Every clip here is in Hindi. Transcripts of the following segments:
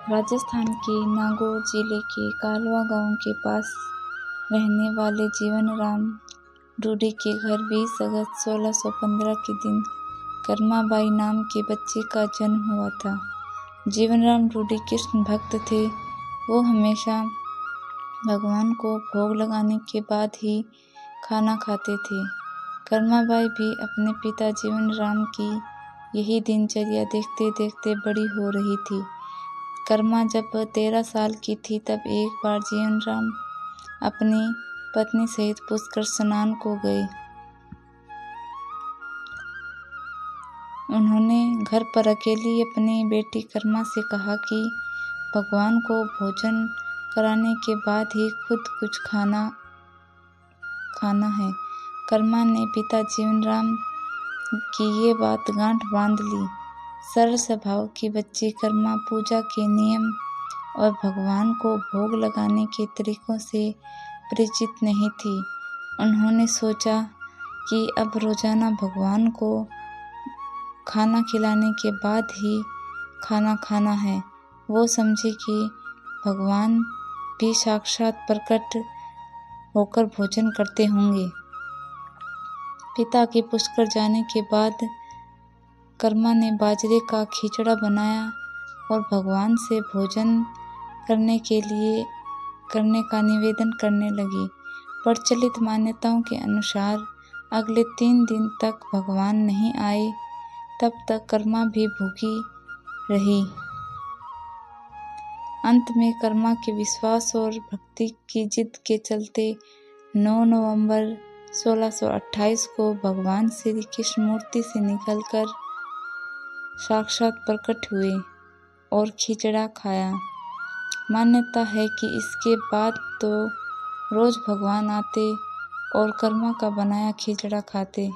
राजस्थान के नागौर जिले के कालवा गांव के पास रहने वाले जीवनराम रूडी के घर 20 अगस्त 1615 के दिन कर्माबाई नाम के बच्चे का जन्म हुआ था। जीवनराम रूडी कृष्ण भक्त थे। वो हमेशा भगवान को भोग लगाने के बाद ही खाना खाते थे। कर्माबाई भी अपने पिता जीवनराम की यही दिनचर्या देखते देखते बड़ी हो रही थी। कर्मा जब 13 साल की थी तब एक बार जीवनराम अपनी पत्नी सहित पुष्कर स्नान को गए। उन्होंने घर पर अकेली अपनी बेटी कर्मा से कहा कि भगवान को भोजन कराने के बाद ही खुद कुछ खाना है। कर्मा ने पिता जीवनराम की ये बात गांठ बांध ली। सरल स्वभाव की बच्ची कर्मा पूजा के नियम और भगवान को भोग लगाने के तरीकों से परिचित नहीं थी। उन्होंने सोचा कि अब रोजाना भगवान को खाना खिलाने के बाद ही खाना खाना है। वो समझी कि भगवान भी साक्षात प्रकट होकर भोजन करते होंगे। पिता के पुष्कर जाने के बाद कर्मा ने बाजरे का खिचड़ा बनाया और भगवान से भोजन करने का निवेदन करने लगी। प्रचलित मान्यताओं के अनुसार अगले 3 दिन तक भगवान नहीं आए, तब तक कर्मा भी भूखी रही। अंत में कर्मा के विश्वास और भक्ति की जिद के चलते 9 नवंबर 1628 को भगवान श्री कृष्ण मूर्ति से निकलकर साक्षात प्रकट हुए और खिचड़ा खाया। मान्यता है कि इसके बाद तो रोज भगवान आते और कर्मा का बनाया खिचड़ा खाते।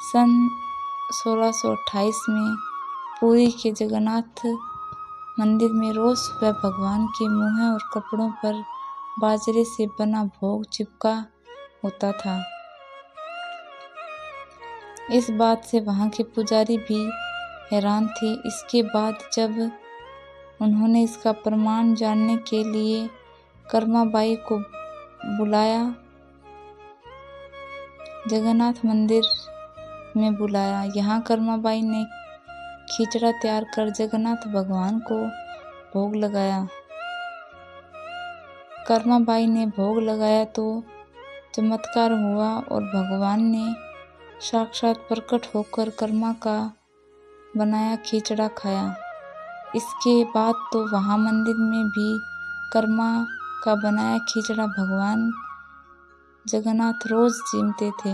सन 1628 में पुरी के जगन्नाथ मंदिर में रोज सुबह भगवान के मुँह और कपड़ों पर बाजरे से बना भोग चिपका होता था। इस बात से वहाँ के पुजारी भी हैरान थे। इसके बाद जब उन्होंने इसका प्रमाण जानने के लिए कर्माबाई को जगन्नाथ मंदिर में बुलाया। यहाँ कर्माबाई ने खिचड़ा तैयार कर जगन्नाथ भगवान को भोग लगाया। कर्माबाई ने भोग लगाया तो चमत्कार हुआ और भगवान ने साक्षात प्रकट होकर कर्मा का बनाया खिचड़ा खाया। इसके बाद तो वहाँ मंदिर में भी कर्मा का बनाया खिचड़ा भगवान जगन्नाथ रोज चीमते थे।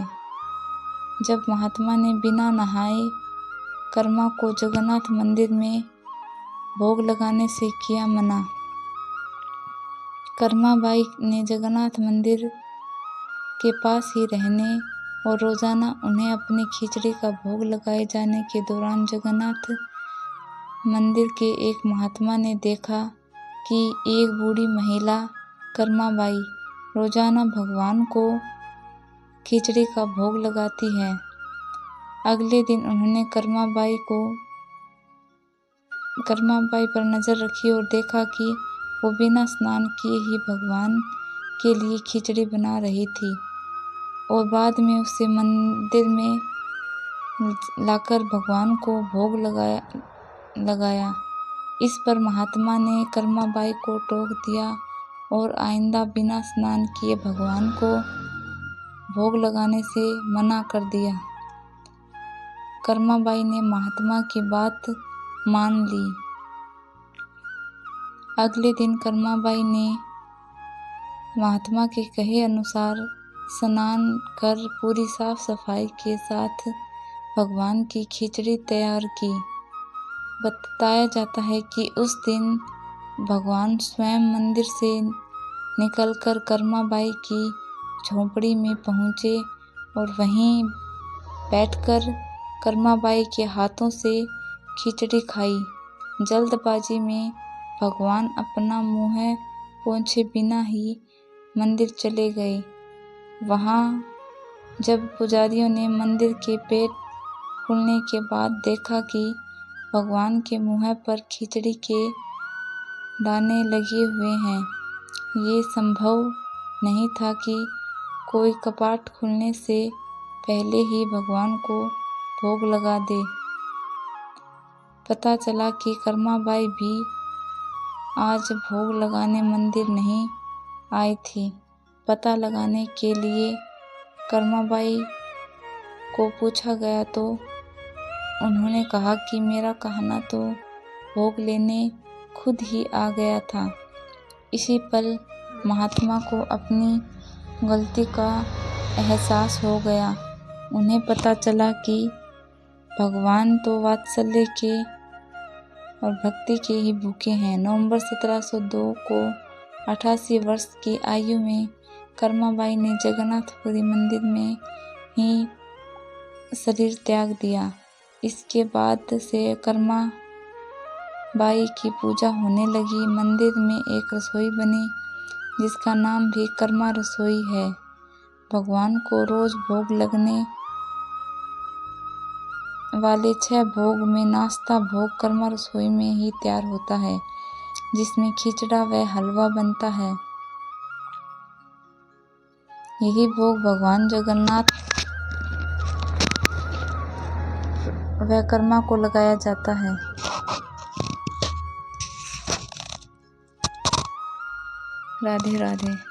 जब महात्मा ने बिना नहाए कर्मा को जगन्नाथ मंदिर में भोग लगाने से किया मना। कर्माबाई ने जगन्नाथ मंदिर के पास ही रहने और रोजाना उन्हें अपनी खिचड़ी का भोग लगाए जाने के दौरान जगन्नाथ मंदिर के एक महात्मा ने देखा कि एक बूढ़ी महिला कर्माबाई रोजाना भगवान को खिचड़ी का भोग लगाती है। अगले दिन उन्होंने कर्माबाई पर नजर रखी और देखा कि वो बिना स्नान किए ही भगवान के लिए खिचड़ी बना रही थी और बाद में उसे मंदिर में लाकर भगवान को भोग लगाया। इस पर महात्मा ने कर्माबाई को टोक दिया और आइंदा बिना स्नान किए भगवान को भोग लगाने से मना कर दिया। कर्माबाई ने महात्मा की बात मान ली। अगले दिन कर्माबाई ने महात्मा के कहे अनुसार स्नान कर पूरी साफ सफाई के साथ भगवान की खिचड़ी तैयार की। बताया जाता है कि उस दिन भगवान स्वयं मंदिर से निकलकर कर्माबाई की झोंपड़ी में पहुँचे और वहीं बैठकर कर्माबाई के हाथों से खिचड़ी खाई। जल्दबाजी में भगवान अपना मुँह पोंछे बिना ही मंदिर चले गए। वहाँ जब पुजारियों ने मंदिर के पेट खुलने के बाद देखा कि भगवान के मुँह पर खिचड़ी के दाने लगे हुए हैं। ये संभव नहीं था कि कोई कपाट खुलने से पहले ही भगवान को भोग लगा दे। पता चला कि कर्माबाई भी आज भोग लगाने मंदिर नहीं आई थी। पता लगाने के लिए कर्माबाई को पूछा गया तो उन्होंने कहा कि मेरा कहना तो भोग लेने खुद ही आ गया था। इसी पल महात्मा को अपनी गलती का एहसास हो गया। उन्हें पता चला कि भगवान तो वात्सल्य के और भक्ति के ही भूखे हैं। नवंबर 1702 को 88 वर्ष की आयु में कर्माबाई ने जगन्नाथपुरी मंदिर में ही शरीर त्याग दिया। इसके बाद से कर्माबाई की पूजा होने लगी। मंदिर में एक रसोई बनी जिसका नाम भी कर्मा रसोई है। भगवान को रोज भोग लगने वाले 6 भोग में नाश्ता भोग कर्मा रसोई में ही तैयार होता है, जिसमें खिचड़ा व हलवा बनता है। यही भोग भगवान जगन्नाथ व कर्मा को लगाया जाता है। राधे राधे।